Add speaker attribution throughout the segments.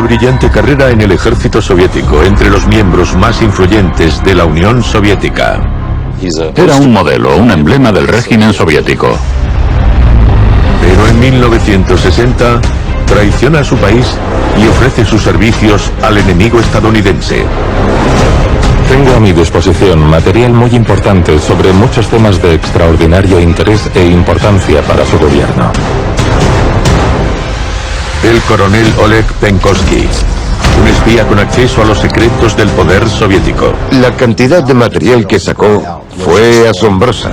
Speaker 1: brillante carrera en el ejército soviético entre los miembros más influyentes de la Unión Soviética.
Speaker 2: Era un modelo, un emblema del régimen soviético.
Speaker 1: Pero en 1960 traiciona a su país y ofrece sus servicios al enemigo estadounidense.
Speaker 3: Tengo a mi disposición material muy importante sobre muchos temas de extraordinario interés e importancia para su gobierno.
Speaker 1: El coronel Oleg Penkovsky, un espía con acceso a los secretos del poder soviético.
Speaker 4: La cantidad de material que sacó fue asombrosa.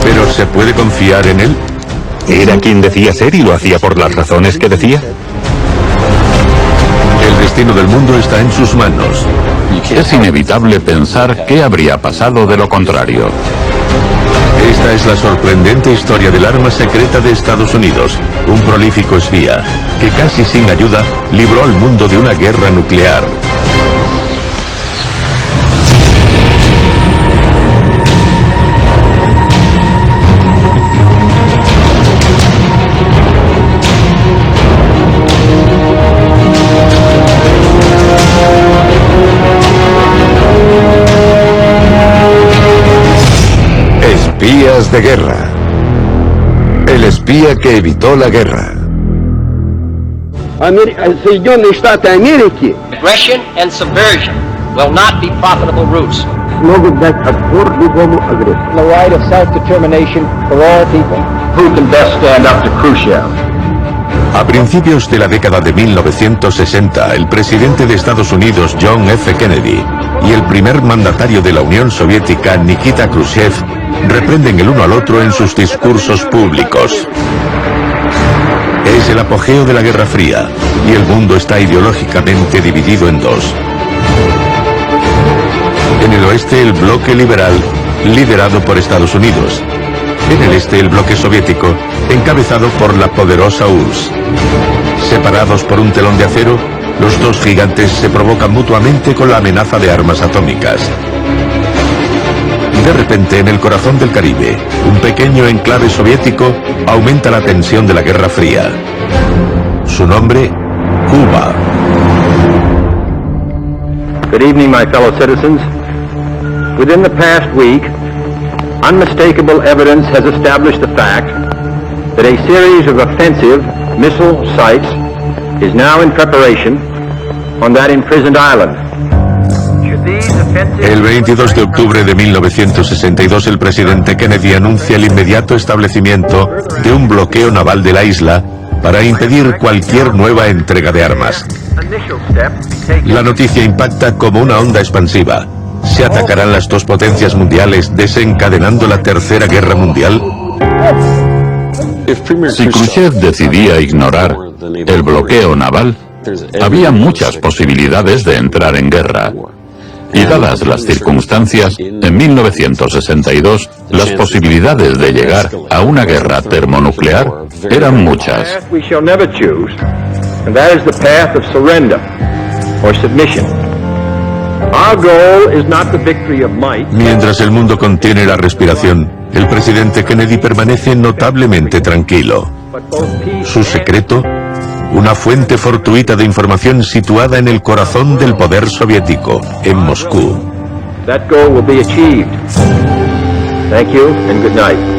Speaker 1: ¿Pero se puede confiar en él?
Speaker 2: ¿Era quien decía ser y lo hacía por las razones que decía?
Speaker 1: El destino del mundo está en sus manos.
Speaker 2: Es inevitable pensar qué habría pasado de lo contrario.
Speaker 1: Esta es la sorprendente historia del arma secreta de Estados Unidos, un prolífico espía que casi sin ayuda libró al mundo de una guerra nuclear.
Speaker 4: Espías de guerra. El espía que evitó la guerra.
Speaker 5: Соединенные Штаты Америки
Speaker 6: Aggression and subversion will not be profitable routes.
Speaker 5: могут дать отпор любому агрессору. The right of self-determination for all people. Who can best stand up to Khrushchev?
Speaker 1: A principios de la década de 1960, el presidente de Estados Unidos, John F. Kennedy, y el primer mandatario de la Unión Soviética, Nikita Khrushchev, reprenden el uno al otro en sus discursos públicos. Es el apogeo de la Guerra Fría, y el mundo está ideológicamente dividido en dos. En el oeste, el bloque liberal, liderado por Estados Unidos. En el este, el bloque soviético, encabezado por la poderosa URSS. Separados por un telón de acero, los dos gigantes se provocan mutuamente con la amenaza de armas atómicas. De repente, en el corazón del Caribe, un pequeño enclave soviético aumenta la tensión de la Guerra Fría. Su nombre, Cuba.
Speaker 5: Good evening, my fellow citizens. Within the past week, unmistakable evidence has established the fact that a series of offensive missile sites is now in preparation on that imprisoned island.
Speaker 1: El 22 de octubre de 1962, el presidente Kennedy anuncia el inmediato establecimiento de un bloqueo naval de la isla para impedir cualquier nueva entrega de armas. La noticia impacta como una onda expansiva. ¿Se atacarán las dos potencias mundiales desencadenando la Tercera Guerra Mundial?
Speaker 2: Si Khrushchev decidía ignorar el bloqueo naval, había muchas posibilidades de entrar en guerra. Y dadas las circunstancias, en 1962, las posibilidades de llegar a una guerra termonuclear eran muchas.
Speaker 1: Mientras el mundo contiene la respiración, el presidente Kennedy permanece notablemente tranquilo. Su secreto, una fuente fortuita de información situada en el corazón del poder soviético, en Moscú.
Speaker 5: That goal will be achieved. Thank you and good night.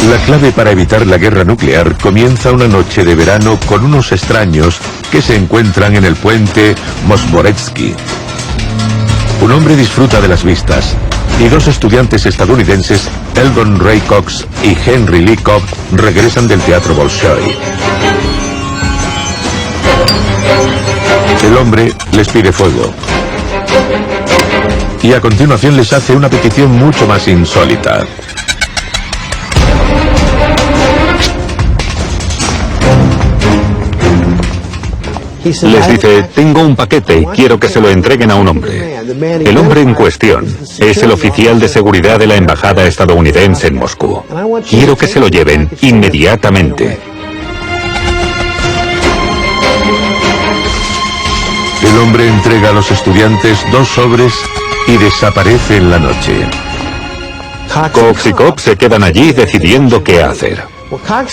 Speaker 1: La clave para evitar la guerra nuclear comienza una noche de verano con unos extraños que se encuentran en el puente Mosboretsky. Un hombre disfruta de las vistas y dos estudiantes estadounidenses, Eldon Ray Cox y Henry Lee Cobb, regresan del Teatro Bolshoi. El hombre les pide fuego y a continuación les hace una petición mucho más insólita.
Speaker 2: Les dice, tengo un paquete y quiero que se lo entreguen a un hombre. El hombre en cuestión es el oficial de seguridad de la embajada estadounidense en Moscú. Quiero que se lo lleven inmediatamente.
Speaker 1: El hombre entrega a los estudiantes dos sobres y desaparece en la noche.
Speaker 7: Cox y Cobb se quedan allí decidiendo qué hacer.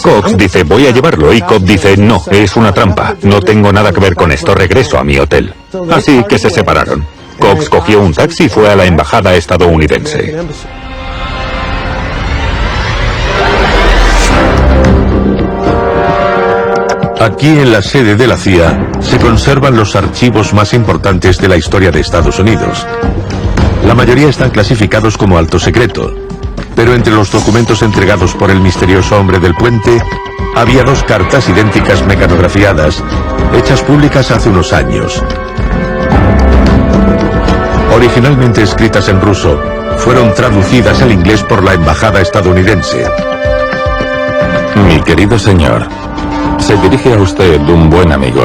Speaker 7: Cox dice, voy a llevarlo, y Cobb dice, no, es una trampa, no tengo nada que ver con esto, regreso a mi hotel. Así que se separaron. Cox cogió un taxi y fue a la embajada estadounidense.
Speaker 1: Aquí en la sede de la CIA se conservan los archivos más importantes de la historia de Estados Unidos. La mayoría están clasificados como alto secreto, pero entre los documentos entregados por el misterioso hombre del puente había 2 cartas idénticas mecanografiadas, hechas públicas hace unos años. Originalmente escritas en ruso, fueron traducidas al inglés por la embajada estadounidense.
Speaker 3: Mi querido señor, se dirige a usted un buen amigo.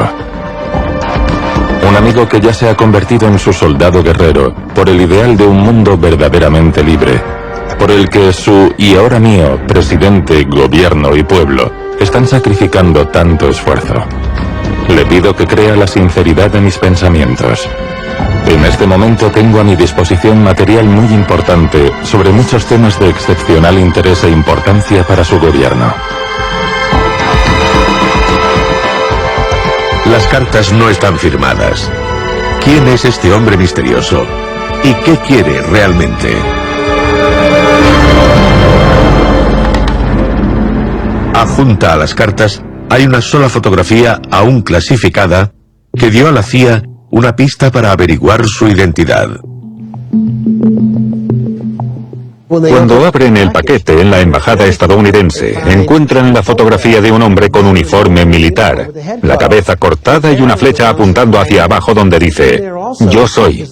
Speaker 3: Un amigo que ya se ha convertido en su soldado guerrero por el ideal de un mundo verdaderamente libre, por el que su y ahora mío presidente, gobierno y pueblo están sacrificando tanto esfuerzo. Le pido que crea la sinceridad de mis pensamientos. En este momento tengo a mi disposición material muy importante sobre muchos temas de excepcional interés e importancia para su gobierno.
Speaker 1: Las cartas no están firmadas. ¿Quién es este hombre misterioso? ¿Y qué quiere realmente? Adjunta a las cartas hay una sola fotografía aún clasificada que dio a la CIA una pista para averiguar su identidad.
Speaker 7: Cuando abren el paquete en la embajada estadounidense, encuentran la fotografía de un hombre con uniforme militar, la cabeza cortada y una flecha apuntando hacia abajo donde dice, yo soy.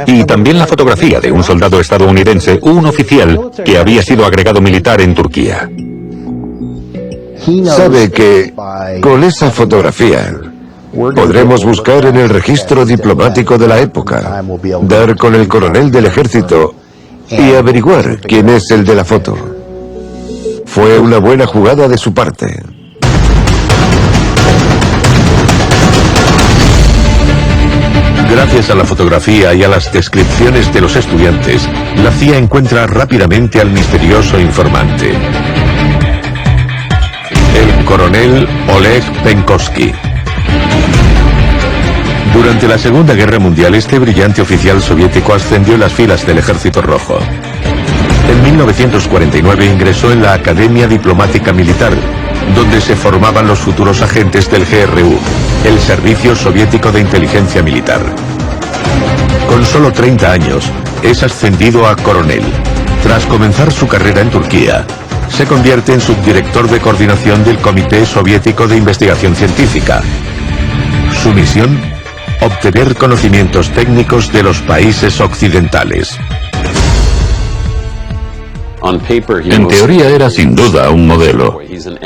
Speaker 7: Y también la fotografía de un soldado estadounidense, un oficial que había sido agregado militar en Turquía.
Speaker 4: Sabe que con esa fotografía podremos buscar en el registro diplomático de la época, dar con el coronel del ejército y averiguar quién es el de la foto. Fue una buena jugada de su parte.
Speaker 1: Gracias a la fotografía y a las descripciones de los estudiantes, la CIA encuentra rápidamente al misterioso informante. El coronel Oleg Penkovsky. Durante la Segunda Guerra Mundial, este brillante oficial soviético ascendió en las filas del Ejército Rojo. En 1949 ingresó en la Academia Diplomática Militar, donde se formaban los futuros agentes del GRU, el Servicio Soviético de Inteligencia Militar. Con solo 30 años, es ascendido a coronel. Tras comenzar su carrera en Turquía, se convierte en subdirector de coordinación del Comité Soviético de Investigación Científica. Su misión: obtener conocimientos técnicos de los países occidentales.
Speaker 2: En teoría era sin duda un modelo,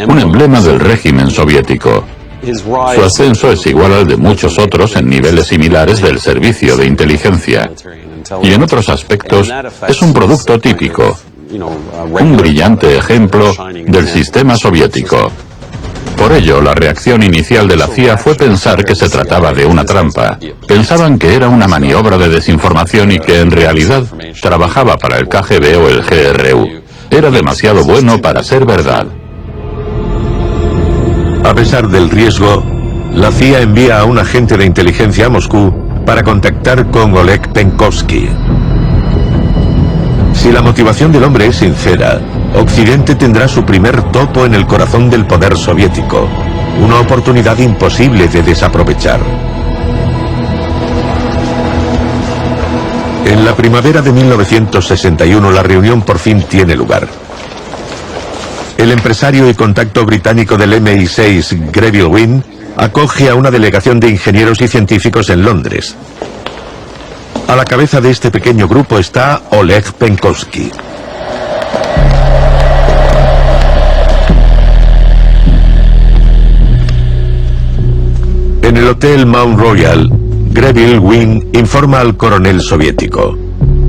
Speaker 2: un emblema del régimen soviético. Su ascenso es igual al de muchos otros en niveles similares del servicio de inteligencia. Y en otros aspectos es un producto típico, un brillante ejemplo del sistema soviético. Por ello, la reacción inicial de la CIA fue pensar que se trataba de una trampa. Pensaban que era una maniobra de desinformación y que en realidad trabajaba para el KGB o el GRU. Era demasiado bueno para ser verdad.
Speaker 1: A pesar del riesgo, la CIA envía a un agente de inteligencia a Moscú para contactar con Oleg Penkovsky. Si la motivación del hombre es sincera, Occidente tendrá su primer topo en el corazón del poder soviético, una oportunidad imposible de desaprovechar. En la primavera de 1961 la reunión por fin tiene lugar. El empresario y contacto británico del MI6, Greville Wynn, acoge a una delegación de ingenieros y científicos en Londres. A la cabeza de este pequeño grupo está Oleg Penkovsky. En el Hotel Mount Royal, Greville Wynn informa al coronel soviético.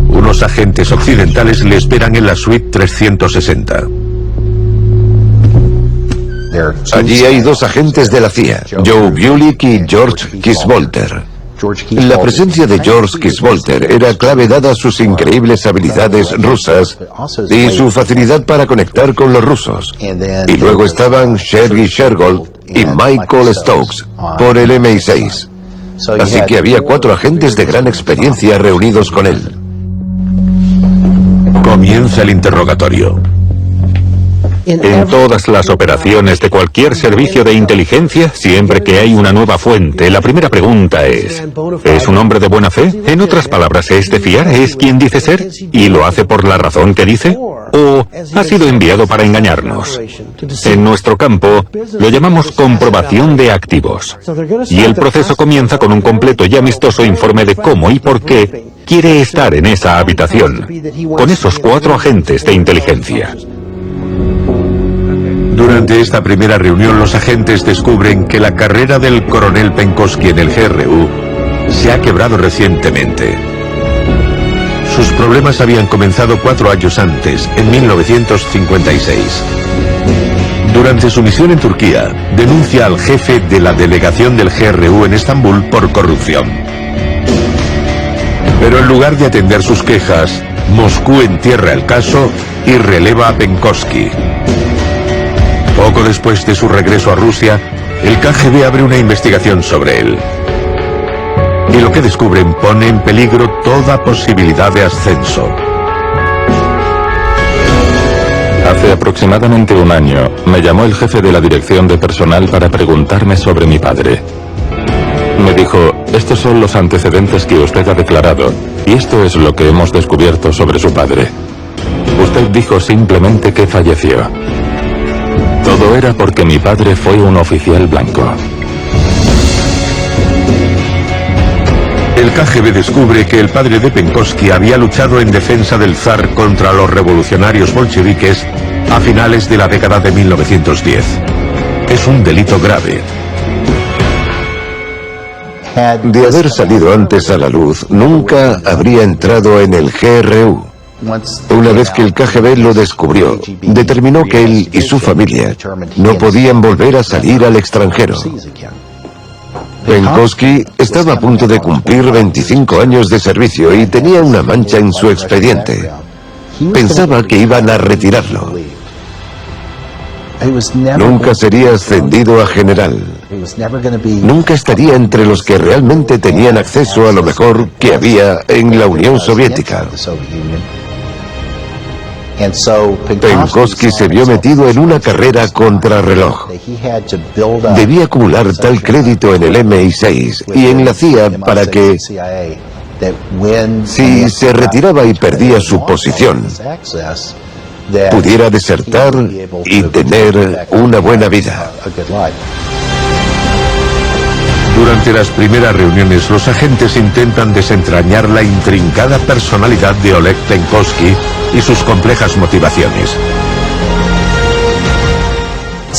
Speaker 1: Unos agentes occidentales le esperan en la suite 360.
Speaker 4: Allí hay 2 agentes de la CIA, Joe Bulick y George Kisvolter. La presencia de George Kisvolter era clave dada sus increíbles habilidades rusas y su facilidad para conectar con los rusos. Y luego estaban Sergei Shergold y Michael Stokes por el MI6. Así que había 4 agentes de gran experiencia reunidos con él.
Speaker 1: Comienza el interrogatorio.
Speaker 7: En todas las operaciones de cualquier servicio de inteligencia, siempre que hay una nueva fuente, la primera pregunta ¿es un hombre de buena fe? En otras palabras, ¿es de fiar? ¿Es quien dice ser? ¿Y lo hace por la razón que dice? ¿O ha sido enviado para engañarnos? En nuestro campo, lo llamamos comprobación de activos. Y el proceso comienza con un completo y amistoso informe de cómo y por qué quiere estar en esa habitación, con esos 4 agentes de inteligencia.
Speaker 1: Durante esta primera reunión, los agentes descubren que la carrera del coronel Penkovsky en el GRU se ha quebrado recientemente. Sus problemas habían comenzado 4 años antes, en 1956. Durante su misión en Turquía, denuncia al jefe de la delegación del GRU en Estambul por corrupción. Pero en lugar de atender sus quejas, Moscú entierra el caso y releva a Penkovsky. Poco después de su regreso a Rusia, el KGB abre una investigación sobre él. Y lo que descubren pone en peligro toda posibilidad de ascenso.
Speaker 3: Hace aproximadamente un año, me llamó el jefe de la dirección de personal para preguntarme sobre mi padre. Me dijo, estos son los antecedentes que usted ha declarado, y esto es lo que hemos descubierto sobre su padre. Usted dijo simplemente que falleció. Todo era porque mi padre fue un oficial blanco.
Speaker 1: El KGB descubre que el padre de Penkovsky había luchado en defensa del zar contra los revolucionarios bolcheviques a finales de la década de 1910. Es un delito grave.
Speaker 4: De haber salido antes a la luz, nunca habría entrado en el GRU. Una vez que el KGB lo descubrió, determinó que él y su familia no podían volver a salir al extranjero. Penkovsky estaba a punto de cumplir 25 años de servicio y tenía una mancha en su expediente. Pensaba que iban a retirarlo. Nunca sería ascendido a general. Nunca estaría entre los que realmente tenían acceso a lo mejor que había en la Unión Soviética. Penkovsky se vio metido en una carrera contrarreloj. Debía acumular tal crédito en el MI6 y en la CIA para que, si se retiraba y perdía su posición, pudiera desertar y tener una buena vida.
Speaker 1: Durante las primeras reuniones, los agentes intentan desentrañar la intrincada personalidad de Oleg Penkovsky y sus complejas motivaciones.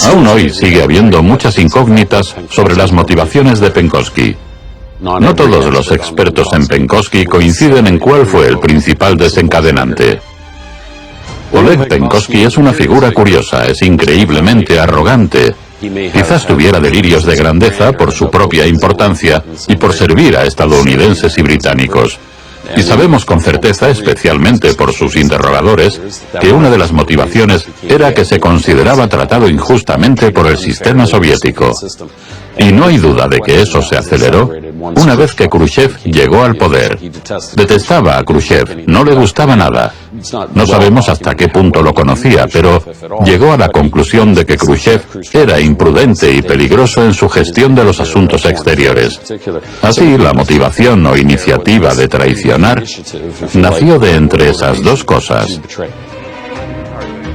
Speaker 2: Aún hoy sigue habiendo muchas incógnitas sobre las motivaciones de Penkovsky. No todos los expertos en Penkovsky coinciden en cuál fue el principal desencadenante. Oleg Penkovsky es una figura curiosa, es increíblemente arrogante. Quizás tuviera delirios de grandeza por su propia importancia y por servir a estadounidenses y británicos. Y sabemos con certeza, especialmente por sus interrogadores, que una de las motivaciones era que se consideraba tratado injustamente por el sistema soviético. Y no hay duda de que eso se aceleró una vez que Khrushchev llegó al poder. Detestaba a Khrushchev, no le gustaba nada. No sabemos hasta qué punto lo conocía, pero llegó a la conclusión de que Khrushchev era imprudente y peligroso en su gestión de los asuntos exteriores. Así, la motivación o iniciativa de traicionar nació de entre esas dos cosas.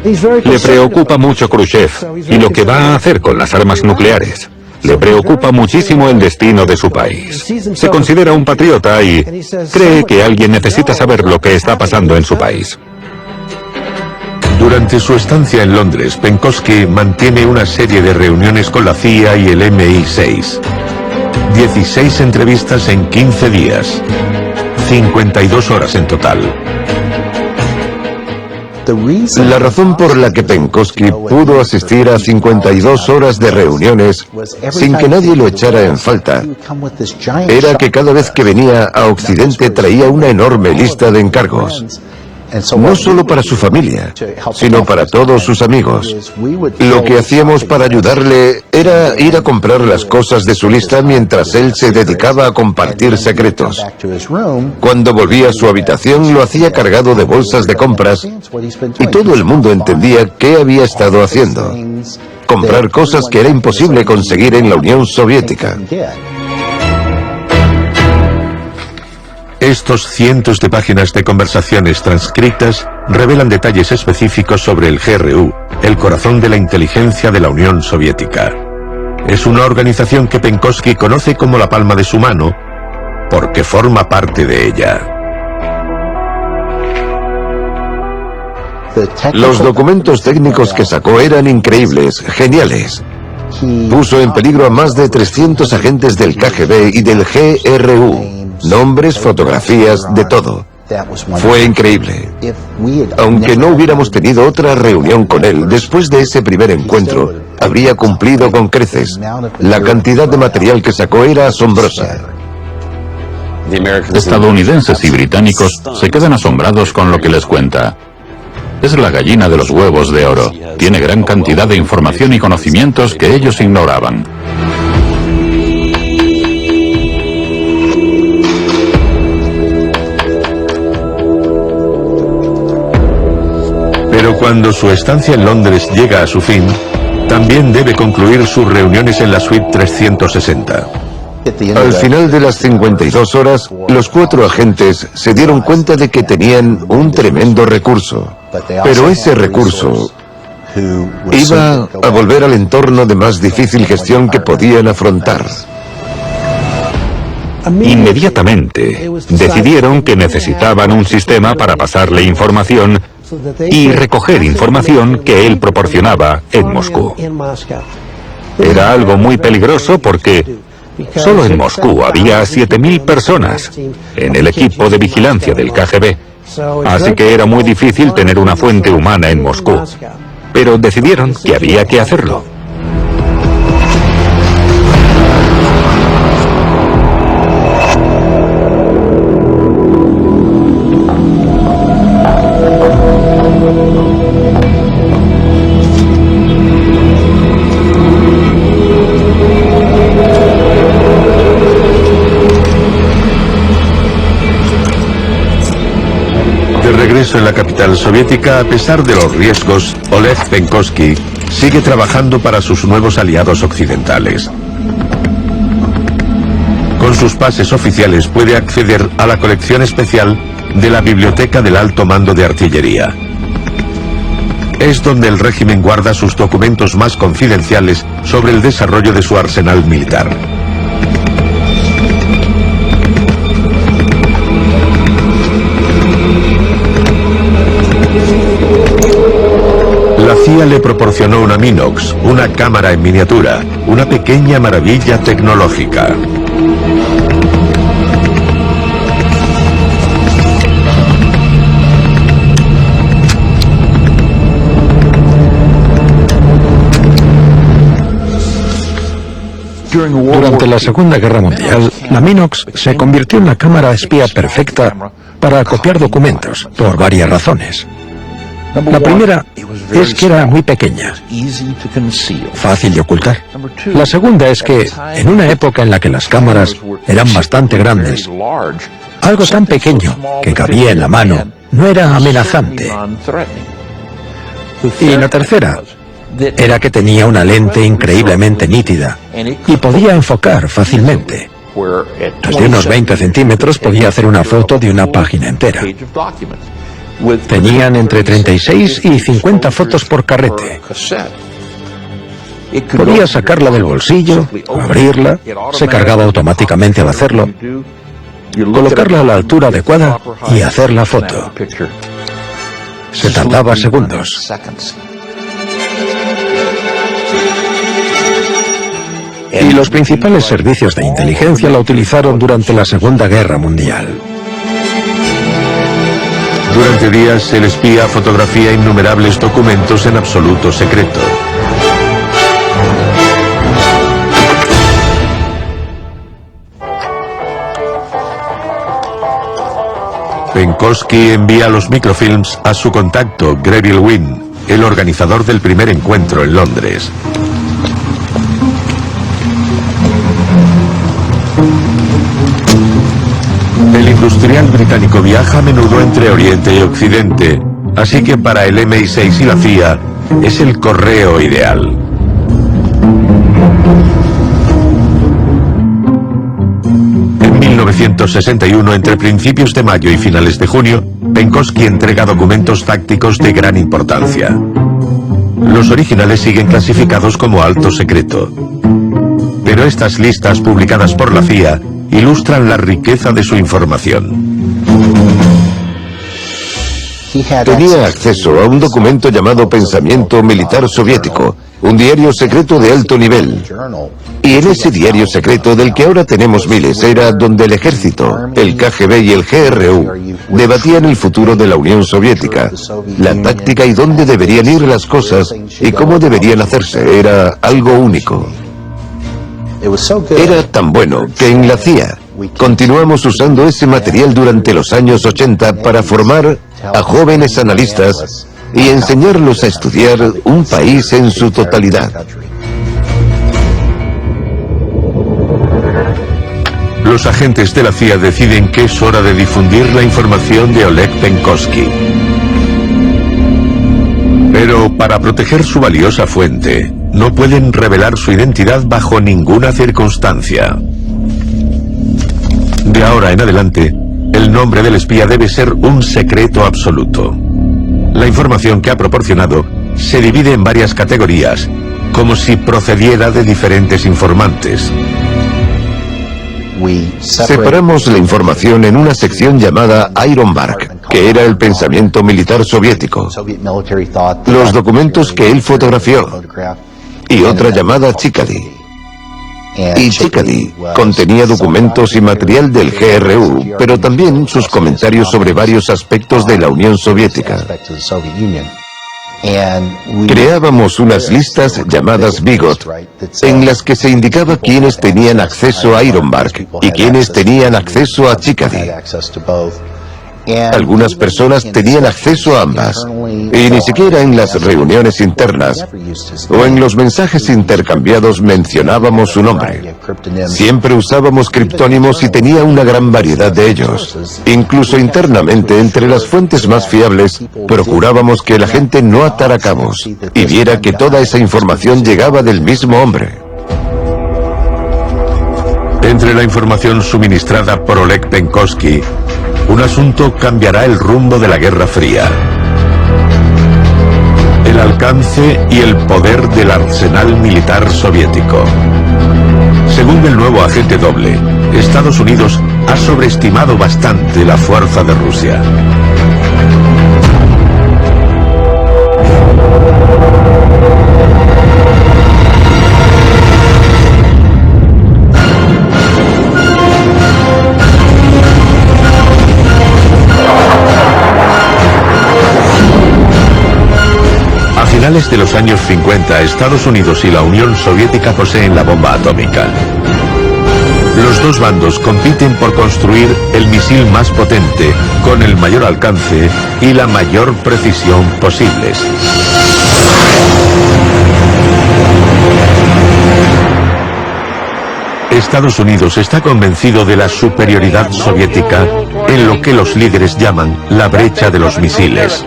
Speaker 7: Le preocupa mucho Khrushchev y lo que va a hacer con las armas nucleares. Le preocupa muchísimo el destino de su país. Se considera un patriota y cree que alguien necesita saber lo que está pasando en su país.
Speaker 1: Durante su estancia en Londres, Penkovsky mantiene una serie de reuniones con la CIA y el MI6. 16 entrevistas en 15 días. 52 horas en total.
Speaker 4: La razón por la que Penkovsky pudo asistir a 52 horas de reuniones sin que nadie lo echara en falta era que cada vez que venía a Occidente traía una enorme lista de encargos. No solo para su familia, sino para todos sus amigos. Lo que hacíamos para ayudarle era ir a comprar las cosas de su lista mientras él se dedicaba a compartir secretos. Cuando volvía a su habitación lo hacía cargado de bolsas de compras y todo el mundo entendía qué había estado haciendo. Comprar cosas que era imposible conseguir en la Unión Soviética.
Speaker 1: Estos cientos de páginas de conversaciones transcritas revelan detalles específicos sobre el GRU, el corazón de la inteligencia de la Unión Soviética. Es una organización que Penkovsky conoce como la palma de su mano, porque forma parte de ella.
Speaker 4: Los documentos técnicos que sacó eran increíbles, geniales. Puso en peligro a más de 300 agentes del KGB y del GRU. Nombres, fotografías, de todo. Fue increíble. Aunque no hubiéramos tenido otra reunión con él, después de ese primer encuentro, habría cumplido con creces. La cantidad de material que sacó era asombrosa.
Speaker 2: Estadounidenses y británicos se quedan asombrados con lo que les cuenta. Es la gallina de los huevos de oro. Tiene gran cantidad de información y conocimientos que ellos ignoraban.
Speaker 1: Pero cuando su estancia en Londres llega a su fin, también debe concluir sus reuniones en la suite 360.
Speaker 4: Al final de las 52 horas, los 4 agentes se dieron cuenta de que tenían un tremendo recurso. Pero ese recurso iba a volver al entorno de más difícil gestión que podían afrontar.
Speaker 7: Inmediatamente decidieron que necesitaban un sistema para pasarle información y recoger información que él proporcionaba en Moscú. Era algo muy peligroso porque solo en Moscú había 7000 personas en el equipo de vigilancia del KGB, así que era muy difícil tener una fuente humana en Moscú. Pero decidieron que había que hacerlo.
Speaker 1: En la capital soviética, a pesar de los riesgos, Oleg Penkovsky sigue trabajando para sus nuevos aliados occidentales. Con sus pases oficiales puede acceder a la colección especial de la Biblioteca del Alto Mando de Artillería. Es donde el régimen guarda sus documentos más confidenciales sobre el desarrollo de su arsenal militar. La CIA le proporcionó una Minox, una cámara en miniatura, una pequeña maravilla tecnológica.
Speaker 8: Durante la Segunda Guerra Mundial, la Minox se convirtió en la cámara espía perfecta para copiar documentos, por varias razones. La primera es que era muy pequeña, fácil de ocultar. La segunda es que, en una época en la que las cámaras eran bastante grandes, algo tan pequeño que cabía en la mano no era amenazante. Y la tercera era que tenía una lente increíblemente nítida y podía enfocar fácilmente. Desde unos 20 centímetros podía hacer una foto de una página entera. Tenían entre 36 y 50 fotos por carrete. Podía sacarla del bolsillo, abrirla, se cargaba automáticamente al hacerlo, colocarla a la altura adecuada y hacer la foto. Se tardaba segundos. Y los principales servicios de inteligencia la utilizaron durante la Segunda Guerra Mundial.
Speaker 1: Durante días, el espía fotografía innumerables documentos en absoluto secreto. Penkovsky envía los microfilms a su contacto, Greville Wynne, el organizador del primer encuentro en Londres. El industrial británico viaja a menudo entre Oriente y Occidente, así que para el MI6 y la CIA es el correo ideal. En 1961, entre principios de mayo y finales de junio, Penkovsky entrega documentos tácticos de gran importancia. Los originales siguen clasificados como alto secreto. Pero estas listas publicadas por la CIA ilustran la riqueza de su información.
Speaker 4: Tenía acceso a un documento llamado Pensamiento Militar Soviético, un diario secreto de alto nivel. Y en ese diario secreto, del que ahora tenemos miles, era donde el ejército, el KGB y el GRU debatían el futuro de la Unión Soviética, la táctica y dónde deberían ir las cosas y cómo deberían hacerse. Era algo único. Era tan bueno que en la CIA continuamos usando ese material durante los años 80 para formar a jóvenes analistas y enseñarlos a estudiar un país en su totalidad.
Speaker 1: Los agentes de la CIA deciden que es hora de difundir la información de Oleg Penkovsky. Pero para proteger su valiosa fuente, no pueden revelar su identidad bajo ninguna circunstancia. De ahora en adelante, el nombre del espía debe ser un secreto absoluto. La información que ha proporcionado se divide en varias categorías, como si procediera de diferentes informantes.
Speaker 4: Separamos la información en una sección llamada Iron Bark, que era el pensamiento militar soviético, los documentos que él fotografió, y otra llamada Chikadi. Y Chikadi contenía documentos y material del GRU, pero también sus comentarios sobre varios aspectos de la Unión Soviética. Creábamos unas listas llamadas Bigot, en las que se indicaba quiénes tenían acceso a Iron Bark y quiénes tenían acceso a Chikadi. Algunas personas tenían acceso a ambas, y ni siquiera en las reuniones internas o en los mensajes intercambiados mencionábamos su nombre. Siempre usábamos criptónimos y tenía una gran variedad de ellos. Incluso internamente, entre las fuentes más fiables, procurábamos que la gente no atara cabos y viera que toda esa información llegaba del mismo hombre.
Speaker 1: Entre la información suministrada por Oleg Penkovsky, un asunto cambiará el rumbo de la Guerra Fría. El alcance y el poder del arsenal militar soviético. Según el nuevo agente doble, Estados Unidos ha sobreestimado bastante la fuerza de Rusia. A finales de los años 50, Estados Unidos y la Unión Soviética poseen la bomba atómica. Los dos bandos compiten por construir el misil más potente, con el mayor alcance y la mayor precisión posibles. Estados Unidos está convencido de la superioridad soviética en lo que los líderes llaman la brecha de los misiles.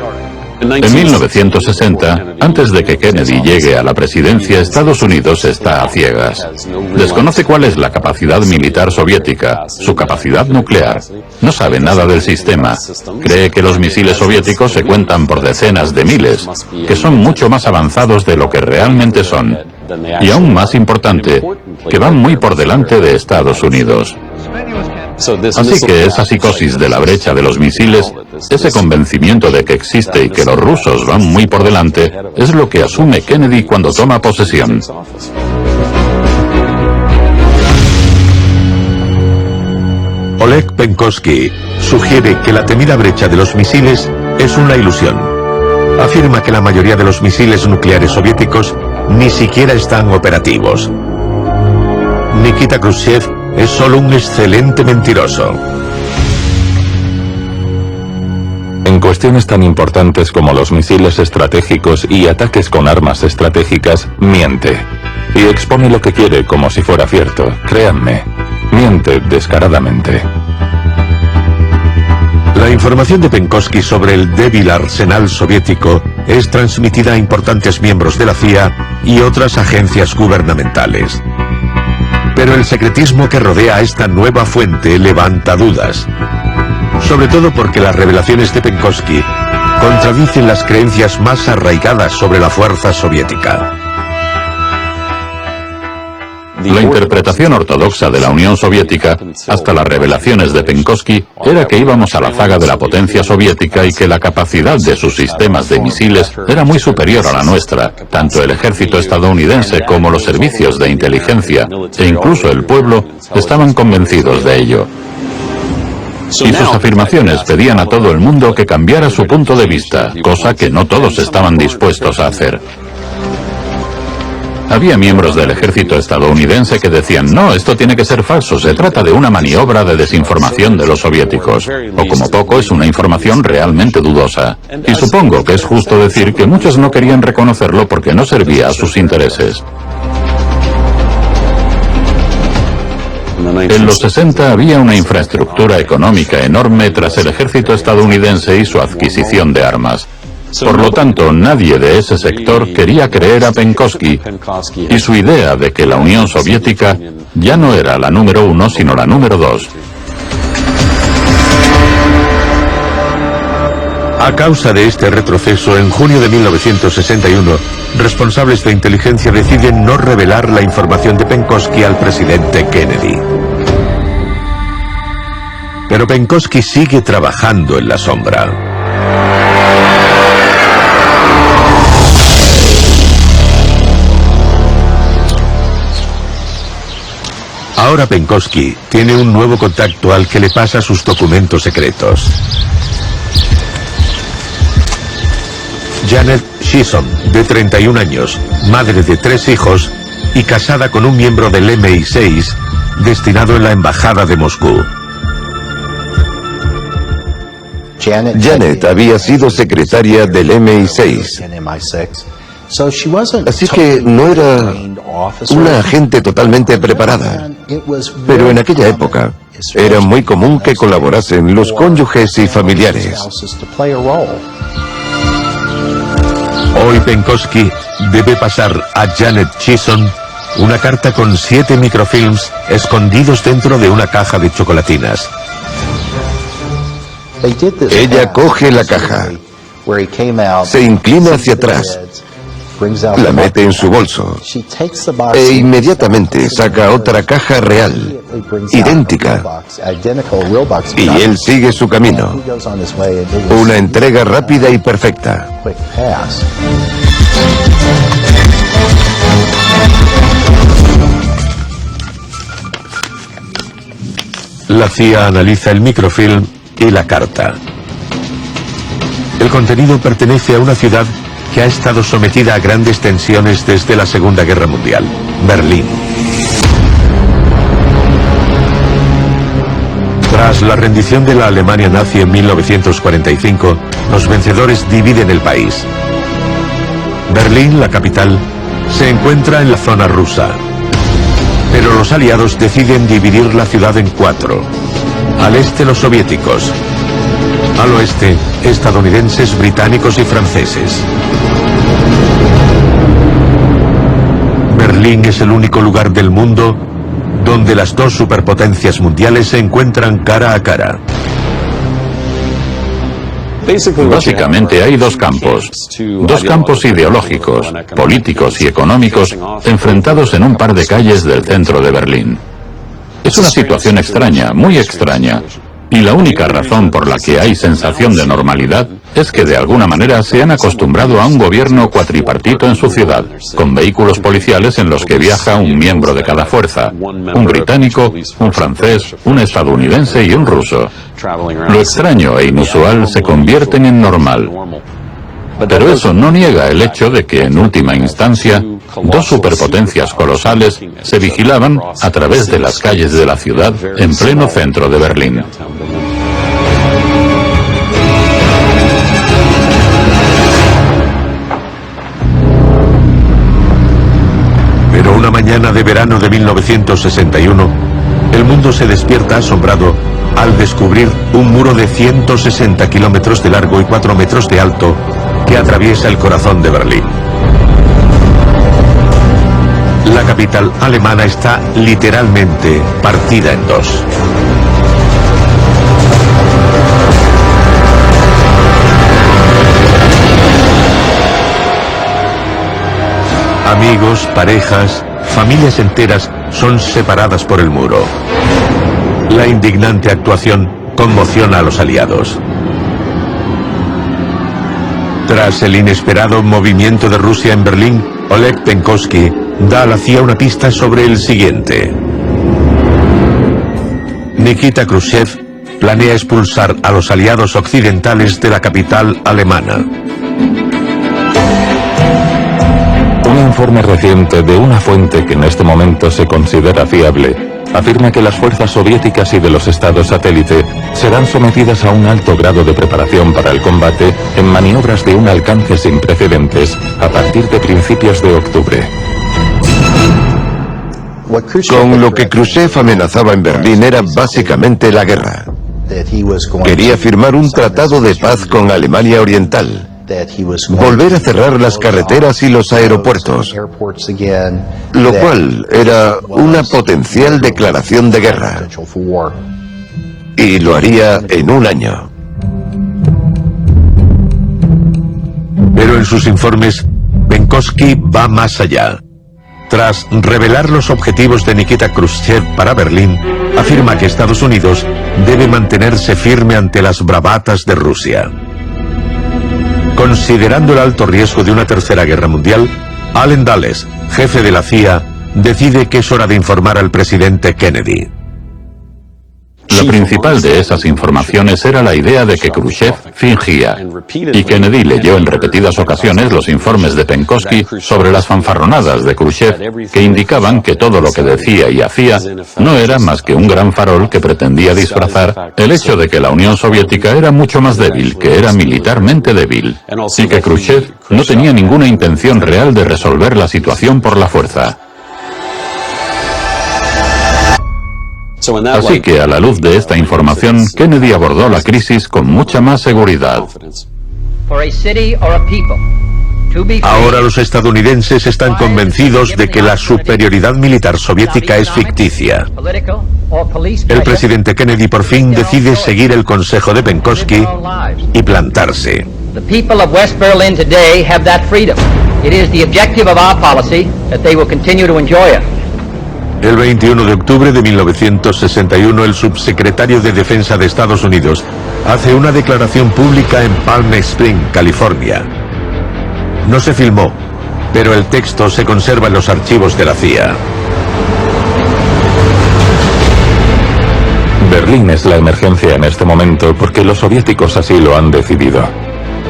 Speaker 2: En 1960, antes de que Kennedy llegue a la presidencia, Estados Unidos está a ciegas. Desconoce cuál es la capacidad militar soviética, su capacidad nuclear. No sabe nada del sistema. Cree que los misiles soviéticos se cuentan por decenas de miles, que son mucho más avanzados de lo que realmente son. Y aún más importante, que van muy por delante de Estados Unidos. Así que esa psicosis de la brecha de los misiles, ese convencimiento de que existe y que los rusos van muy por delante, es lo que asume Kennedy cuando toma posesión.
Speaker 1: Oleg Penkovsky sugiere que la temida brecha de los misiles es una ilusión. Afirma que la mayoría de los misiles nucleares soviéticos ni siquiera están operativos. Nikita Khrushchev es solo un excelente mentiroso.
Speaker 3: En cuestiones tan importantes como los misiles estratégicos y ataques con armas estratégicas, miente. Y expone lo que quiere como si fuera cierto. Créanme, miente descaradamente.
Speaker 1: La información de Penkovsky sobre el débil arsenal soviético es transmitida a importantes miembros de la CIA y otras agencias gubernamentales. Pero el secretismo que rodea a esta nueva fuente levanta dudas. Sobre todo porque las revelaciones de Penkovsky contradicen las creencias más arraigadas sobre la fuerza soviética.
Speaker 2: La interpretación ortodoxa de la Unión Soviética, hasta las revelaciones de Penkovsky, era que íbamos a la zaga de la potencia soviética y que la capacidad de sus sistemas de misiles era muy superior a la nuestra. Tanto el ejército estadounidense como los servicios de inteligencia e incluso el pueblo estaban convencidos de ello. Y sus afirmaciones pedían a todo el mundo que cambiara su punto de vista, cosa que no todos estaban dispuestos a hacer. Había miembros del ejército estadounidense que decían, no, esto tiene que ser falso, se trata de una maniobra de desinformación de los soviéticos, o como poco es una información realmente dudosa. Y supongo que es justo decir que muchos no querían reconocerlo porque no servía a sus intereses. En los 60 había una infraestructura económica enorme tras el ejército estadounidense y su adquisición de armas. Por lo tanto, nadie de ese sector quería creer a Penkovsky y su idea de que la Unión Soviética ya no era la número 1, sino la número 2.
Speaker 1: A causa de este retroceso, en junio de 1961, responsables de inteligencia deciden no revelar la información de Penkovsky al presidente Kennedy. Pero Penkovsky sigue trabajando en la sombra. Ahora Penkovsky tiene un nuevo contacto al que le pasa sus documentos secretos. Janet Chisholm, de 31 años, madre de 3 hijos y casada con un miembro del MI6 destinado en la embajada de Moscú.
Speaker 4: Janet había sido secretaria del MI6, así que no era una agente totalmente preparada. Pero en aquella época era muy común que colaborasen los cónyuges y familiares.
Speaker 1: Hoy Penkovsky debe pasar a Janet Chisholm una carta con 7 microfilms escondidos dentro de una caja de chocolatinas.
Speaker 4: Ella coge la caja, se inclina hacia atrás, la mete en su bolso e inmediatamente saca otra caja real, idéntica, y él sigue su camino. Una entrega rápida y perfecta.
Speaker 1: La CIA analiza el microfilm y la carta. El contenido pertenece a una ciudad que ha estado sometida a grandes tensiones desde la Segunda Guerra Mundial, Berlín. Tras la rendición de la Alemania nazi en 1945, los vencedores dividen el país. Berlín, la capital, se encuentra en la zona rusa. Pero los aliados deciden dividir la ciudad en 4. Al este los soviéticos, al oeste estadounidenses, británicos y franceses. Berlín es el único lugar del mundo donde las 2 superpotencias mundiales se encuentran cara a cara.
Speaker 2: Básicamente hay 2 campos. 2 campos ideológicos, políticos y económicos enfrentados en un par de calles del centro de Berlín. Es una situación extraña, muy extraña. Y la única razón por la que hay sensación de normalidad es que de alguna manera se han acostumbrado a un gobierno cuatripartito en su ciudad, con vehículos policiales en los que viaja un miembro de cada fuerza, un británico, un francés, un estadounidense y un ruso. Lo extraño e inusual se convierten en normal. Pero eso no niega el hecho de que, en última instancia, dos superpotencias colosales se vigilaban a través de las calles de la ciudad en pleno centro de Berlín.
Speaker 1: Pero una mañana de verano de 1961, el mundo se despierta asombrado al descubrir un muro de 160 kilómetros de largo y 4 metros de alto que atraviesa el corazón de Berlín. La capital alemana está literalmente partida en dos. Amigos, parejas, familias enteras son separadas por el muro. La indignante actuación conmociona a los aliados. Tras el inesperado movimiento de Rusia en Berlín, Oleg Penkovsky da a la CIA una pista sobre el siguiente. Nikita Khrushchev planea expulsar a los aliados occidentales de la capital alemana.
Speaker 3: Un informe reciente de una fuente que en este momento se considera fiable afirma que las fuerzas soviéticas y de los estados satélite serán sometidas a un alto grado de preparación para el combate en maniobras de un alcance sin precedentes a partir de principios de octubre.
Speaker 4: Con lo que Khrushchev amenazaba en Berlín era básicamente la guerra. Quería firmar un tratado de paz con Alemania Oriental, volver a cerrar las carreteras y los aeropuertos, lo cual era una potencial declaración de guerra. Y lo haría en un año.
Speaker 1: Pero en sus informes, Penkovsky va más allá. Tras revelar los objetivos de Nikita Khrushchev para Berlín, afirma que Estados Unidos debe mantenerse firme ante las bravatas de Rusia. Considerando el alto riesgo de una tercera guerra mundial, Allen Dulles, jefe de la CIA, decide que es hora de informar al presidente Kennedy.
Speaker 2: La principal de esas informaciones era la idea de que Khrushchev fingía, y Kennedy leyó en repetidas ocasiones los informes de Penkovsky sobre las fanfarronadas de Khrushchev que indicaban que todo lo que decía y hacía no era más que un gran farol que pretendía disfrazar el hecho de que la Unión Soviética era mucho más débil, que era militarmente débil, y que Khrushchev no tenía ninguna intención real de resolver la situación por la fuerza. Así que, a la luz de esta información, Kennedy abordó la crisis con mucha más seguridad.
Speaker 1: Ahora los estadounidenses están convencidos de que la superioridad militar soviética es ficticia. El presidente Kennedy por fin decide seguir el consejo de Penkovsky y plantarse.
Speaker 6: The people of West Berlin today have that freedom. It is the objective of our policy that they will continue to enjoy it.
Speaker 1: El 21 de octubre de 1961, el subsecretario de Defensa de Estados Unidos hace una declaración pública en Palm Springs, California. No se filmó, pero el texto se conserva en los archivos de la CIA.
Speaker 3: Berlín es la emergencia en este momento porque los soviéticos así lo han decidido.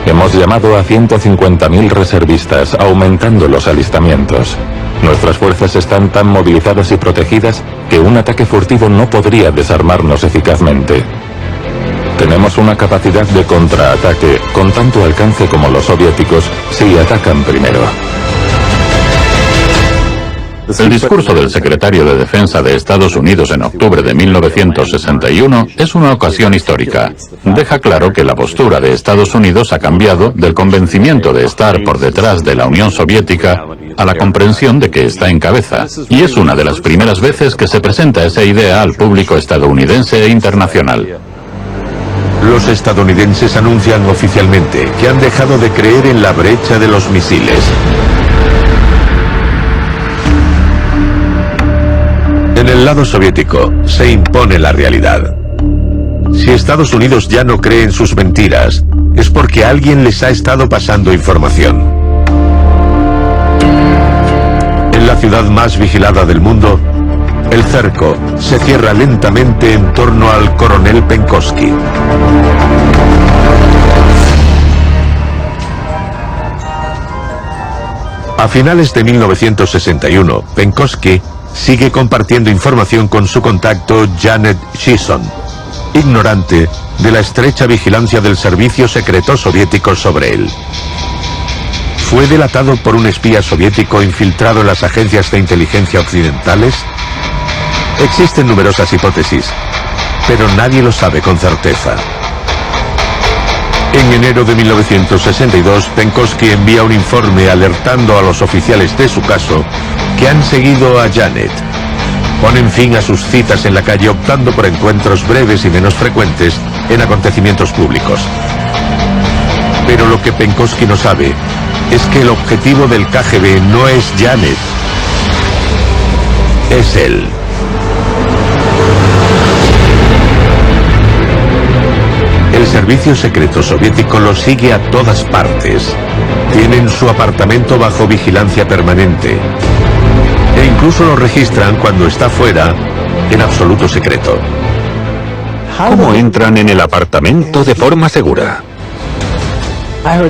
Speaker 3: Hemos llamado a 150.000 reservistas, aumentando los alistamientos. Nuestras fuerzas están tan movilizadas y protegidas que un ataque furtivo no podría desarmarnos eficazmente. Tenemos una capacidad de contraataque con tanto alcance como los soviéticos si atacan primero.
Speaker 2: El discurso del secretario de Defensa de Estados Unidos en octubre de 1961 es una ocasión histórica. Deja claro que la postura de Estados Unidos ha cambiado del convencimiento de estar por detrás de la Unión Soviética a la comprensión de que está en cabeza. Y es una de las primeras veces que se presenta esa idea al público estadounidense e internacional.
Speaker 1: Los estadounidenses anuncian oficialmente que han dejado de creer en la brecha de los misiles. En el lado soviético se impone la realidad. Si Estados Unidos ya no cree en sus mentiras, es porque alguien les ha estado pasando información. En la ciudad más vigilada del mundo, el cerco se cierra lentamente en torno al coronel Penkovsky. A finales de 1961, Penkovsky sigue compartiendo información con su contacto Janet Shisson, ignorante de la estrecha vigilancia del servicio secreto soviético sobre él. ¿Fue delatado por un espía soviético infiltrado en las agencias de inteligencia occidentales? Existen numerosas hipótesis, pero nadie lo sabe con certeza. En enero de 1962, Penkovsky envía un informe alertando a los oficiales de su caso que han seguido a Janet. Ponen fin a sus citas en la calle optando por encuentros breves y menos frecuentes en acontecimientos públicos. Pero lo que Penkovsky no sabe es que el objetivo del KGB no es Janet, es él. El servicio secreto soviético lo sigue a todas partes. Tienen su apartamento bajo vigilancia permanente. E incluso lo registran cuando está fuera, en absoluto secreto.
Speaker 7: ¿Cómo entran en el apartamento de forma segura?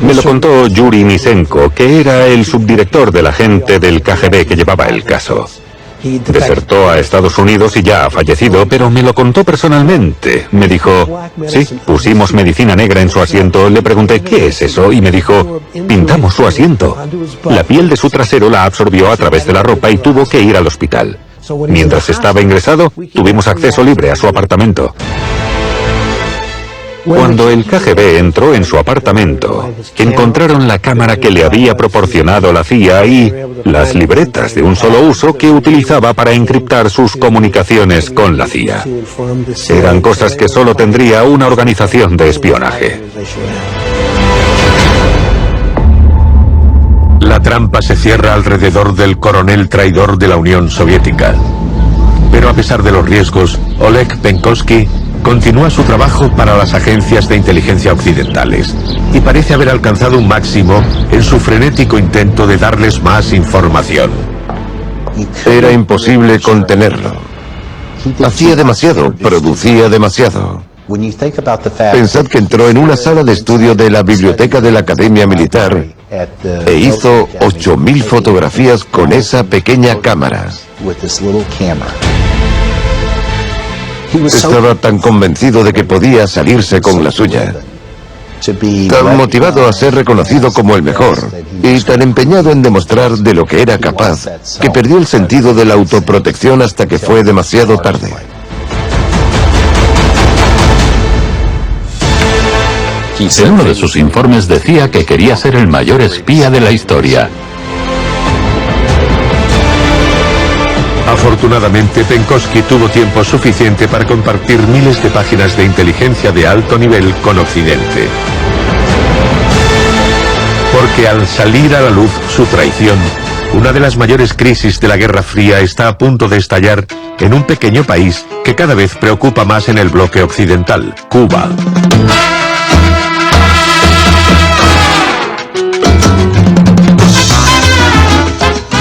Speaker 7: Me lo contó Yuri Nisenko, que era el subdirector del agente del KGB que llevaba el caso. Desertó a Estados Unidos y ya ha fallecido, pero me lo contó personalmente. Me dijo, sí, pusimos medicina negra en su asiento. Le pregunté, ¿qué es eso? Y me dijo, pintamos su asiento. La piel de su trasero la absorbió a través de la ropa y tuvo que ir al hospital. Mientras estaba ingresado, tuvimos acceso libre a su apartamento. Cuando el KGB entró en su apartamento, encontraron la cámara que le había proporcionado la CIA y las libretas de un solo uso que utilizaba para encriptar sus comunicaciones con la CIA. Eran cosas que solo tendría una organización de espionaje.
Speaker 1: La trampa se cierra alrededor del coronel traidor de la Unión Soviética. Pero a pesar de los riesgos, Oleg Penkovsky continúa su trabajo para las agencias de inteligencia occidentales y parece haber alcanzado un máximo en su frenético intento de darles más información.
Speaker 4: Era imposible contenerlo. Hacía demasiado, producía demasiado. Pensad que entró en una sala de estudio de la biblioteca de la Academia Militar e hizo 8.000 fotografías con esa pequeña cámara. Estaba tan convencido de que podía salirse con la suya, tan motivado a ser reconocido como el mejor y tan empeñado en demostrar de lo que era capaz, que perdió el sentido de la autoprotección hasta que fue demasiado tarde.
Speaker 2: En uno de sus informes decía que quería ser el mayor espía de la historia.
Speaker 1: Afortunadamente, Penkovsky tuvo tiempo suficiente para compartir miles de páginas de inteligencia de alto nivel con Occidente. Porque al salir a la luz su traición, una de las mayores crisis de la Guerra Fría está a punto de estallar en un pequeño país que cada vez preocupa más en el bloque occidental, Cuba.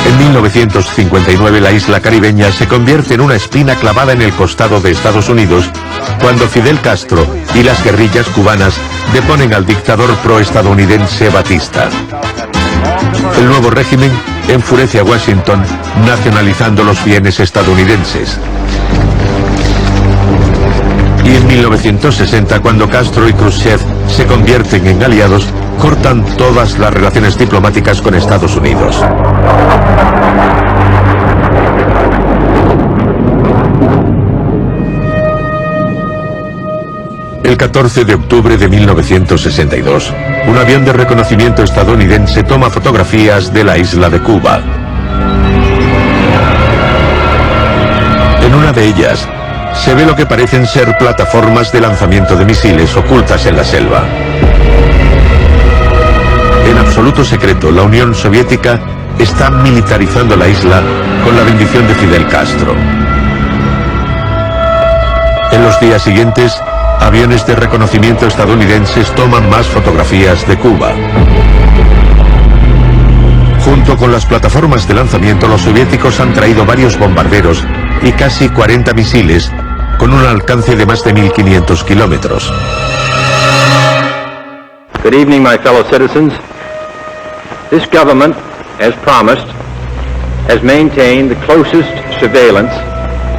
Speaker 1: En 1959 la isla caribeña se convierte en una espina clavada en el costado de Estados Unidos cuando Fidel Castro y las guerrillas cubanas deponen al dictador proestadounidense Batista. El nuevo régimen enfurece a Washington nacionalizando los bienes estadounidenses. Y en 1960, cuando Castro y Khrushchev se convierten en aliados, cortan todas las relaciones diplomáticas con Estados Unidos. El 14 de octubre de 1962, un avión de reconocimiento estadounidense toma fotografías de la isla de Cuba. En una de ellas, se ve lo que parecen ser plataformas de lanzamiento de misiles ocultas en la selva. En absoluto secreto, la Unión Soviética está militarizando la isla con la bendición de Fidel Castro. En los días siguientes, Aviones de reconocimiento estadounidenses toman más fotografías de Cuba. Junto con las plataformas de lanzamiento, los soviéticos han traído varios bombarderos y casi 40 misiles con un alcance de más de 1.500 kilómetros.
Speaker 5: Good evening, my fellow citizens. This government, as promised, has maintained the closest surveillance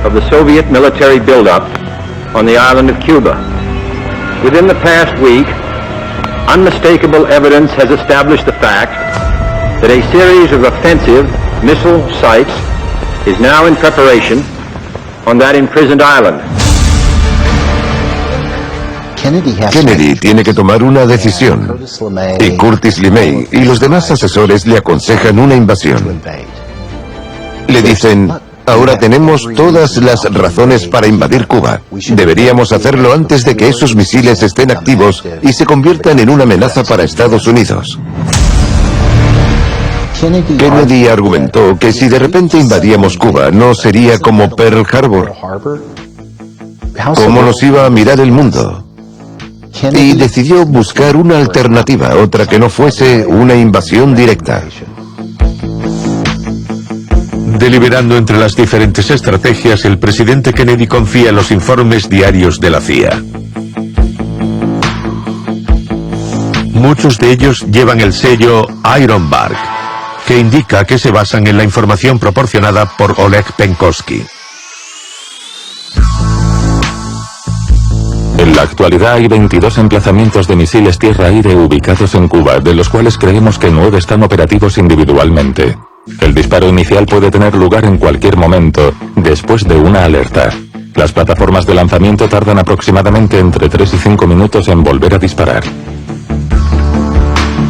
Speaker 5: of the Soviet military buildup on the island of Cuba. Within the past week, unmistakable evidence has established the fact that a series of offensive missile sites is now in preparation on that imprisoned island.
Speaker 4: Kennedy tiene que tomar una decisión, y Curtis LeMay y los demás asesores le aconsejan una invasión. Le dicen: ahora tenemos todas las razones para invadir Cuba. Deberíamos hacerlo antes de que esos misiles estén activos y se conviertan en una amenaza para Estados Unidos. Kennedy argumentó que si de repente invadíamos Cuba, no sería como Pearl Harbor. ¿Cómo nos iba a mirar el mundo? Y decidió buscar una alternativa, otra que no fuese una invasión directa.
Speaker 1: Deliberando entre las diferentes estrategias, el presidente Kennedy confía en los informes diarios de la CIA. Muchos de ellos llevan el sello Iron Bark, que indica que se basan en la información proporcionada por Oleg Penkovsky.
Speaker 3: En la actualidad hay 22 emplazamientos de misiles tierra-aire ubicados en Cuba, de los cuales creemos que 9 están operativos individualmente. El disparo inicial puede tener lugar en cualquier momento, después de una alerta. Las plataformas de lanzamiento tardan aproximadamente entre 3 y 5 minutos en volver a disparar.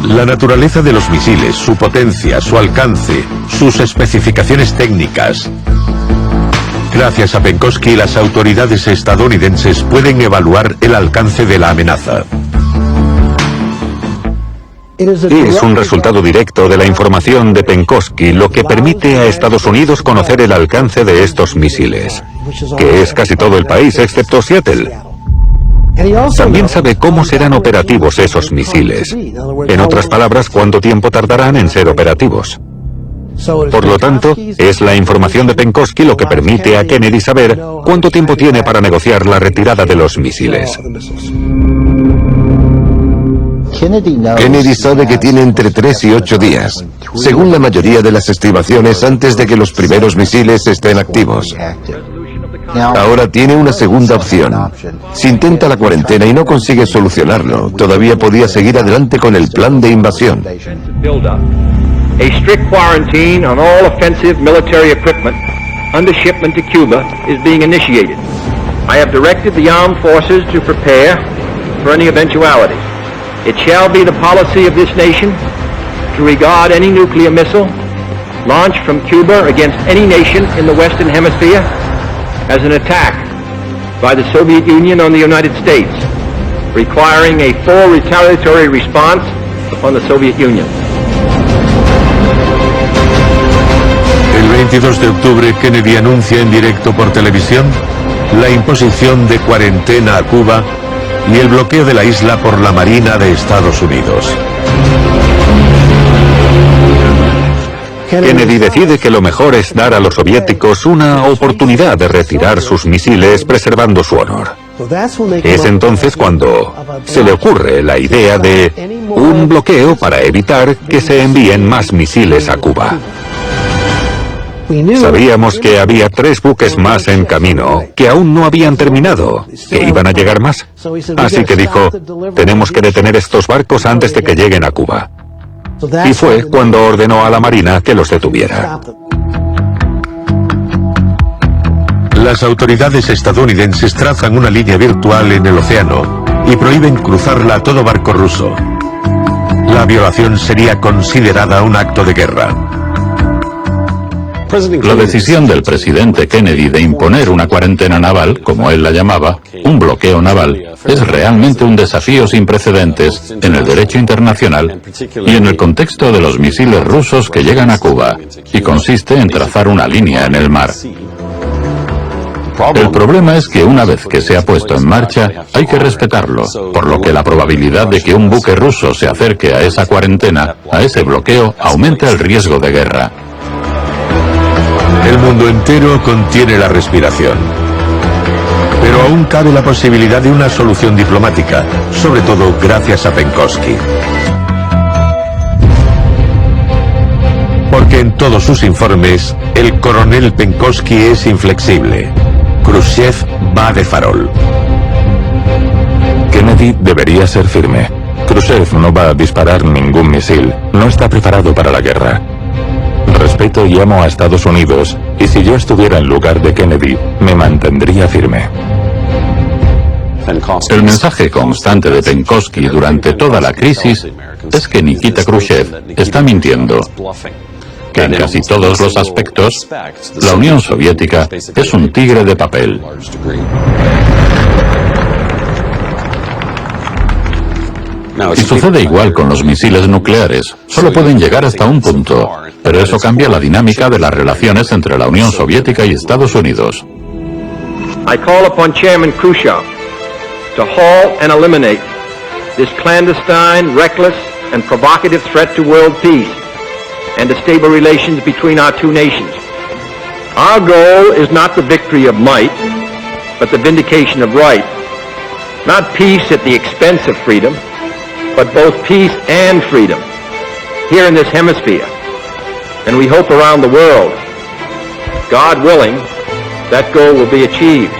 Speaker 1: La naturaleza de los misiles, su potencia, su alcance, sus especificaciones técnicas. Gracias a Penkovsky, las autoridades estadounidenses pueden evaluar el alcance de la amenaza.
Speaker 7: Es un resultado directo de la información de Penkovsky, lo que permite a Estados Unidos conocer el alcance de estos misiles, que es casi todo el país excepto Seattle. También sabe cómo serán operativos esos misiles. En otras palabras, cuánto tiempo tardarán en ser operativos. Por lo tanto, es la información de Penkovsky lo que permite a Kennedy saber cuánto tiempo tiene para negociar la retirada de los misiles.
Speaker 4: Kennedy sabe que tiene entre 3 y 8 días, según la mayoría de las estimaciones, antes de que los primeros misiles estén activos. Ahora tiene una segunda opción. Si intenta la cuarentena y no consigue solucionarlo, todavía podía seguir adelante con el plan de invasión.
Speaker 5: A strict quarantine on all offensive military equipment under shipment to Cuba is being initiated. I have directed the armed forces to prepare for any eventuality. It shall be the policy of this nation to regard any nuclear missile launched from Cuba against any nation in the Western Hemisphere as an attack by the Soviet Union on the United States, requiring a full retaliatory response upon the Soviet Union.
Speaker 1: El 22 de octubre, Kennedy anuncia en directo por televisión la imposición de cuarentena a Cuba y el bloqueo de la isla por la Marina de Estados Unidos.
Speaker 7: Kennedy decide que lo mejor es dar a los soviéticos una oportunidad de retirar sus misiles preservando su honor. Es entonces cuando se le ocurre la idea de un bloqueo para evitar que se envíen más misiles a Cuba. Sabíamos que había 3 buques más en camino, que aún no habían terminado, que iban a llegar más. Así que dijo, tenemos que detener estos barcos antes de que lleguen a Cuba. Y fue cuando ordenó a la Marina que los detuviera.
Speaker 1: Las autoridades estadounidenses trazan una línea virtual en el océano y prohíben cruzarla a todo barco ruso. La violación sería considerada un acto de guerra.
Speaker 2: La decisión del presidente Kennedy de imponer una cuarentena naval, como él la llamaba, un bloqueo naval, es realmente un desafío sin precedentes en el derecho internacional y en el contexto de los misiles rusos que llegan a Cuba, y consiste en trazar una línea en el mar. El problema es que una vez que se ha puesto en marcha, hay que respetarlo, por lo que la probabilidad de que un buque ruso se acerque a esa cuarentena, a ese bloqueo, aumenta el riesgo de guerra.
Speaker 1: El mundo entero contiene la respiración. Pero aún cabe la posibilidad de una solución diplomática, sobre todo gracias a Penkovsky. Porque en todos sus informes, el coronel Penkovsky es inflexible. Khrushchev va de farol.
Speaker 3: Kennedy debería ser firme. Khrushchev no va a disparar ningún misil. No está preparado para la guerra. Respeto y amo a Estados Unidos, y si yo estuviera en lugar de Kennedy, me mantendría firme.
Speaker 2: El mensaje constante de Penkovsky durante toda la crisis es que Nikita Khrushchev está mintiendo, que en casi todos los aspectos, la Unión Soviética es un tigre de papel. Y sucede igual con los misiles nucleares. Solo pueden llegar hasta un punto, pero eso cambia la dinámica de las relaciones entre la Unión Soviética y Estados Unidos.
Speaker 5: I call upon Chairman Khrushchev to halt and eliminate this clandestine, reckless, and provocative threat to world peace and to stable relations between our two nations. Our goal is not the victory of might, but the vindication of right. Not peace at the expense of freedom, but both peace and freedom here in this hemisphere, and we hope around the world. God willing, that goal will be achieved.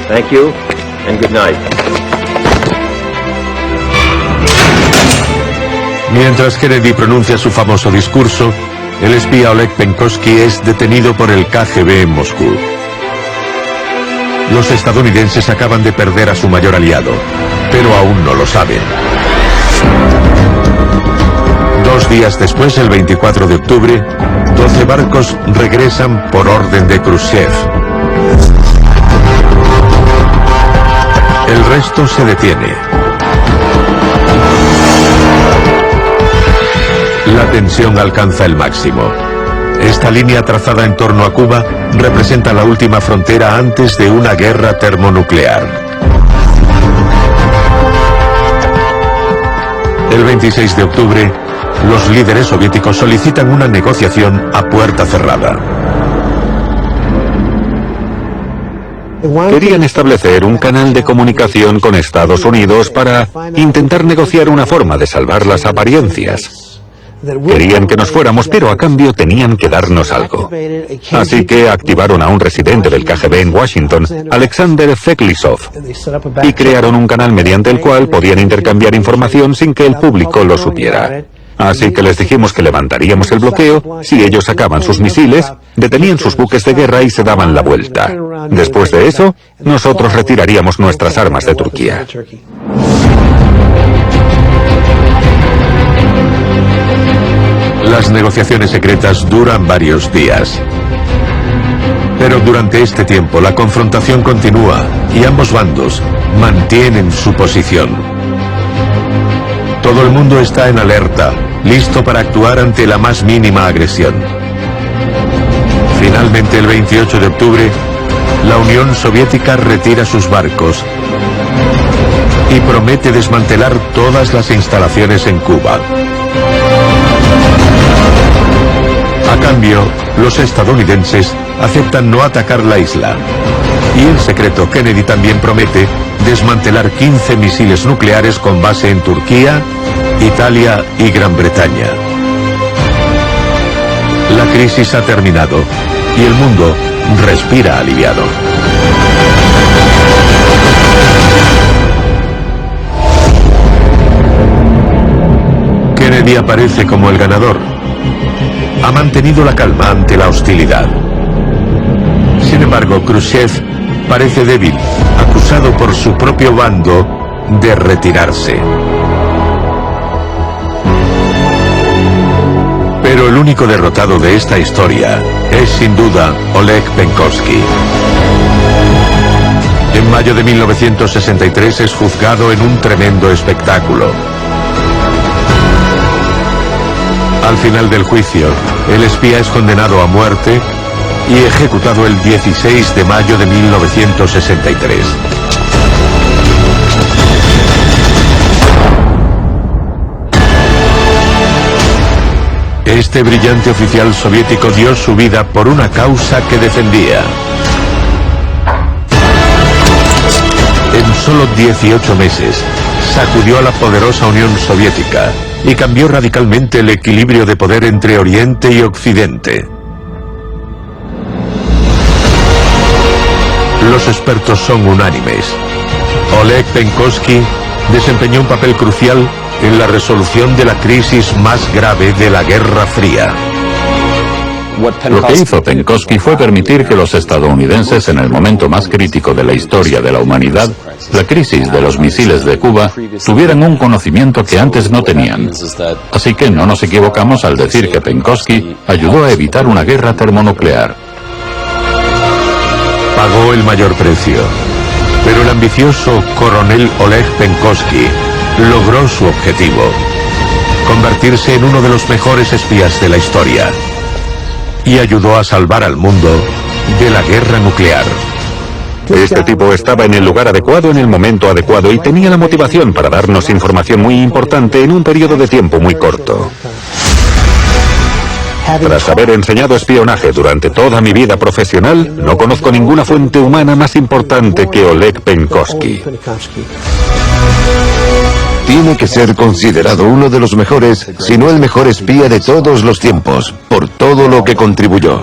Speaker 5: Thank you, and good night.
Speaker 1: Mientras Kennedy pronuncia su famoso discurso, el espía Oleg Penkovsky es detenido por el KGB en Moscú. Los estadounidenses acaban de perder a su mayor aliado, pero aún no lo saben. 2 días después, el 24 de octubre, 12 barcos regresan por orden de Khrushchev. El resto se detiene. La tensión alcanza el máximo. Esta línea trazada en torno a Cuba representa la última frontera antes de una guerra termonuclear. El 26 de octubre, los líderes soviéticos solicitan una negociación a puerta cerrada.
Speaker 7: Querían establecer un canal de comunicación con Estados Unidos para intentar negociar una forma de salvar las apariencias. Querían que nos fuéramos, pero a cambio tenían que darnos algo. Así que activaron a un residente del KGB en Washington, Alexander Feklisov, y crearon un canal mediante el cual podían intercambiar información sin que el público lo supiera. Así que les dijimos que levantaríamos el bloqueo si ellos sacaban sus misiles, detenían sus buques de guerra y se daban la vuelta. Después de eso, nosotros retiraríamos nuestras armas de Turquía.
Speaker 1: Las negociaciones secretas duran varios días. Pero durante este tiempo la confrontación continúa y ambos bandos mantienen su posición. Todo el mundo está en alerta, listo para actuar ante la más mínima agresión. Finalmente, el 28 de octubre, la Unión Soviética retira sus barcos y promete desmantelar todas las instalaciones en Cuba. A cambio, los estadounidenses aceptan no atacar la isla. Y en secreto, Kennedy también promete desmantelar 15 misiles nucleares con base en Turquía, Italia y Gran Bretaña. La crisis ha terminado y el mundo respira aliviado. Kennedy aparece como el ganador. Ha mantenido la calma ante la hostilidad. Sin embargo, Khrushchev parece débil, acusado por su propio bando de retirarse. Pero el único derrotado de esta historia es sin duda Oleg Penkovsky. En mayo de 1963 es juzgado en un tremendo espectáculo. Al final del juicio, el espía es condenado a muerte y ejecutado el 16 de mayo de 1963. Este brillante oficial soviético dio su vida por una causa que defendía. En solo 18 meses, sacudió a la poderosa Unión Soviética y cambió radicalmente el equilibrio de poder entre Oriente y Occidente. Los expertos son unánimes. Oleg Penkovsky desempeñó un papel crucial en la resolución de la crisis más grave de la Guerra Fría.
Speaker 2: Lo que hizo Penkovsky fue permitir que los estadounidenses, en el momento más crítico de la historia de la humanidad, la crisis de los misiles de Cuba, tuvieran un conocimiento que antes no tenían. Así que no nos equivocamos al decir que Penkovsky ayudó a evitar una guerra termonuclear.
Speaker 1: Pagó el mayor precio, pero el ambicioso coronel Oleg Penkovsky logró su objetivo: convertirse en uno de los mejores espías de la historia, y ayudó a salvar al mundo de la guerra nuclear.
Speaker 7: Este tipo estaba en el lugar adecuado en el momento adecuado y tenía la motivación para darnos información muy importante en un periodo de tiempo muy corto. Tras haber enseñado espionaje durante toda mi vida profesional, no conozco ninguna fuente humana más importante que Oleg Penkovsky.
Speaker 4: Tiene que ser considerado uno de los mejores, si no el mejor espía de todos los tiempos, por todo lo que contribuyó.